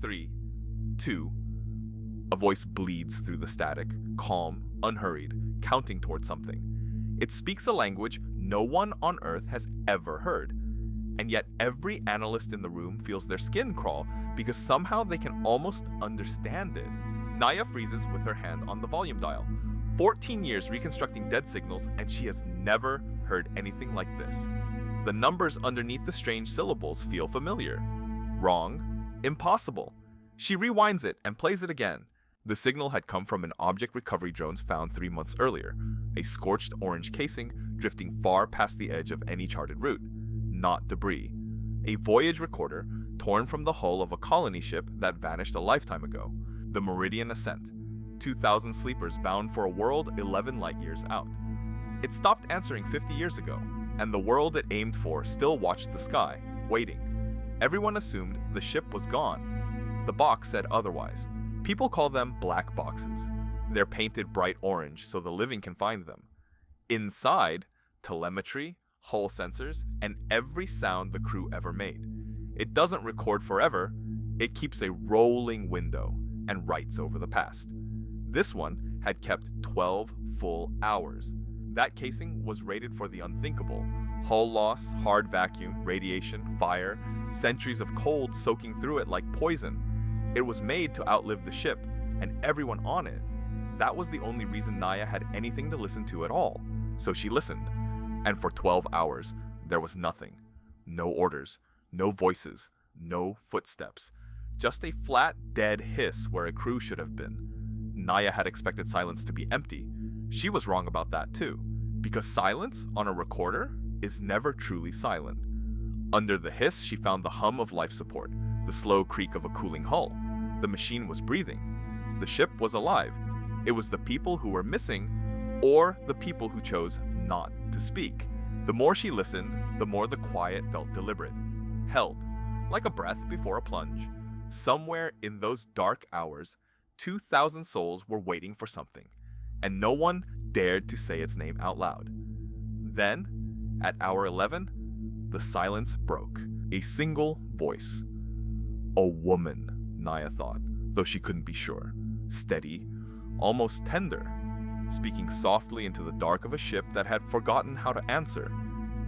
3, 2. A voice bleeds through the static, calm, unhurried, counting towards something. It speaks a language no one on Earth has ever heard. And yet every analyst in the room feels their skin crawl because somehow they can almost understand it. Naya freezes with her hand on the volume dial. 14 years reconstructing dead signals, and she has never heard anything like this. The numbers underneath the strange syllables feel familiar. Wrong. Impossible. She rewinds it and plays it again. The signal had come from an object recovery drone found 3 months earlier, a scorched orange casing drifting far past the edge of any charted route. Not debris. A voyage recorder torn from the hull of a colony ship that vanished a lifetime ago. The Meridian Ascent. 2,000 sleepers bound for a world 11 light-years out. It stopped answering 50 years ago, and the world it aimed for still watched the sky, waiting. Everyone assumed the ship was gone. The box said otherwise. People call them black boxes. They're painted bright orange so the living can find them. Inside, telemetry, hull sensors, and every sound the crew ever made. It doesn't record forever, it keeps a rolling window and writes over the past. This one had kept 12 full hours. That casing was rated for the unthinkable. Hull loss, hard vacuum, radiation, fire, centuries of cold soaking through it like poison. It was made to outlive the ship, and everyone on it. That was the only reason Naya had anything to listen to at all. So she listened. And for 12 hours, there was nothing. No orders, no voices, no footsteps. Just a flat, dead hiss where a crew should have been. Naya had expected silence to be empty. She was wrong about that too, because silence on a recorder is never truly silent. Under the hiss, she found the hum of life support, the slow creak of a cooling hull. The machine was breathing. The ship was alive. It was the people who were missing, or the people who chose not to speak. The more she listened, the more the quiet felt deliberate, held, like a breath before a plunge. Somewhere in those dark hours, 2,000 souls were waiting for something, and no one dared to say its name out loud. Then, at hour 11, the silence broke. A single voice. A woman, Naya thought, though she couldn't be sure. Steady, almost tender, speaking softly into the dark of a ship that had forgotten how to answer,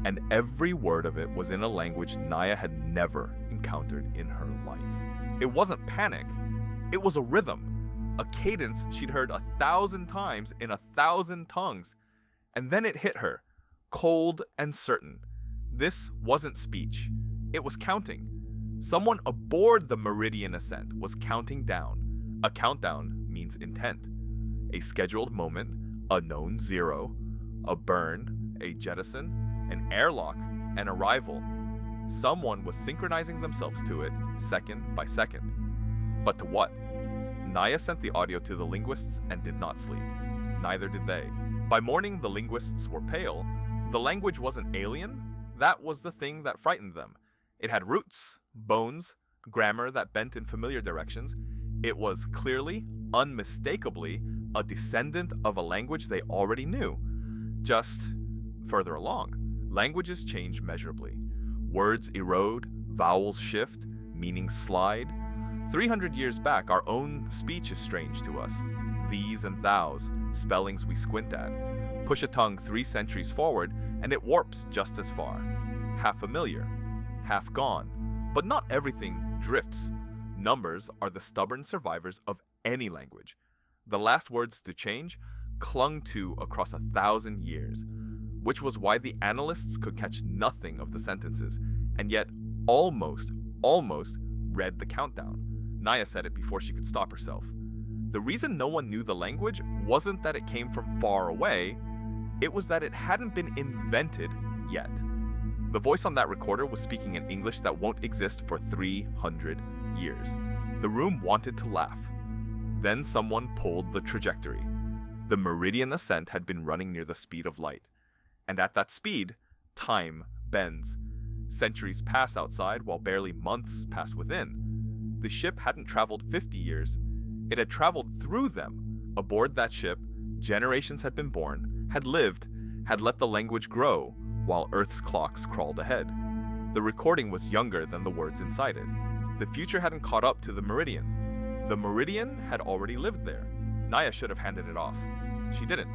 and every word of it was in a language Naya had never encountered in her life. It wasn't panic, it was a rhythm, a cadence she'd heard 1,000 times in 1,000 tongues, and then it hit her, cold and certain. This wasn't speech, it was counting. Someone aboard the Meridian Ascent was counting down. A countdown means intent. A scheduled moment, a known zero, a burn, a jettison, an airlock, an arrival. Someone was synchronizing themselves to it, second by second. But to what? Naya sent the audio to the linguists and did not sleep. Neither did they. By morning, the linguists were pale. The language wasn't alien. That was the thing that frightened them. It had roots, bones, grammar that bent in familiar directions. It was clearly, unmistakably, a descendant of a language they already knew. Just further along. Languages change measurably. Words erode, vowels shift, meanings slide. 300 years back, our own speech is strange to us. These and thous, spellings we squint at. Push a tongue 3 centuries forward, and it warps just as far. Half familiar, half gone. But not everything drifts. Numbers are the stubborn survivors of any language. The last words to change clung to across 1,000 years, which was why the analysts could catch nothing of the sentences, and yet almost read the countdown. Naya said it before she could stop herself. The reason no one knew the language wasn't that it came from far away, it was that it hadn't been invented yet. The voice on that recorder was speaking an English that won't exist for 300 years. The room wanted to laugh. Then someone pulled the trajectory. The Meridian Ascent had been running near the speed of light. And at that speed, time bends. Centuries pass outside while barely months pass within. The ship hadn't traveled 50 years. It had traveled through them. Aboard that ship, generations had been born, had lived, had let the language grow, while Earth's clocks crawled ahead. The recording was younger than the words inside it. The future hadn't caught up to the Meridian. The Meridian had already lived there. Naya should have handed it off. She didn't.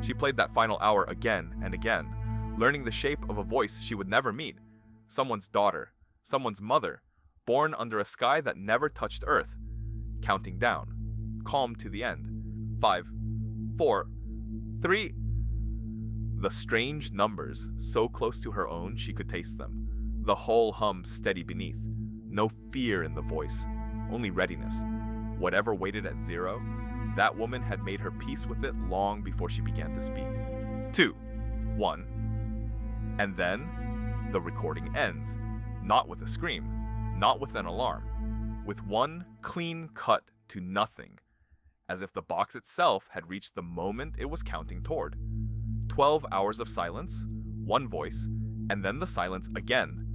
She played that final hour again and again, learning the shape of a voice she would never meet. Someone's daughter, someone's mother, born under a sky that never touched Earth. Counting down, calm to the end. 5, 4, 3. The strange numbers, so close to her own she could taste them. The whole hum steady beneath. No fear in the voice, only readiness. Whatever waited at 0, that woman had made her peace with it long before she began to speak. 2, 1. And then, the recording ends. Not with a scream, not with an alarm. With one clean cut to nothing. As if the box itself had reached the moment it was counting toward. 12 hours of silence, one voice, and then the silence again.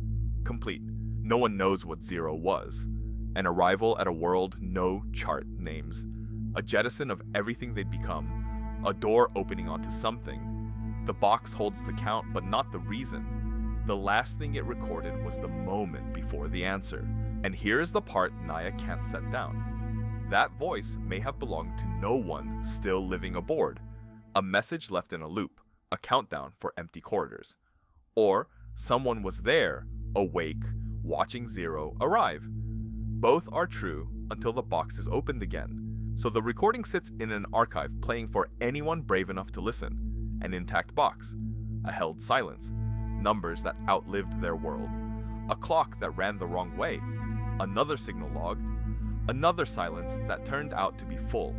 Complete. No one knows what 0 was. An arrival at a world no chart names. A jettison of everything they'd become. A door opening onto something. The box holds the count, but not the reason. The last thing it recorded was the moment before the answer. And here's the part Naya can't set down. That voice may have belonged to no one still living aboard. A message left in a loop, a countdown for empty corridors. Or someone was there, awake, watching 0 arrive. Both are true until the box is opened again. So the recording sits in an archive playing for anyone brave enough to listen. An intact box, a held silence, numbers that outlived their world, a clock that ran the wrong way, another signal logged, another silence that turned out to be full.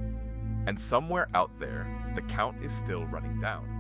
And somewhere out there, the count is still running down.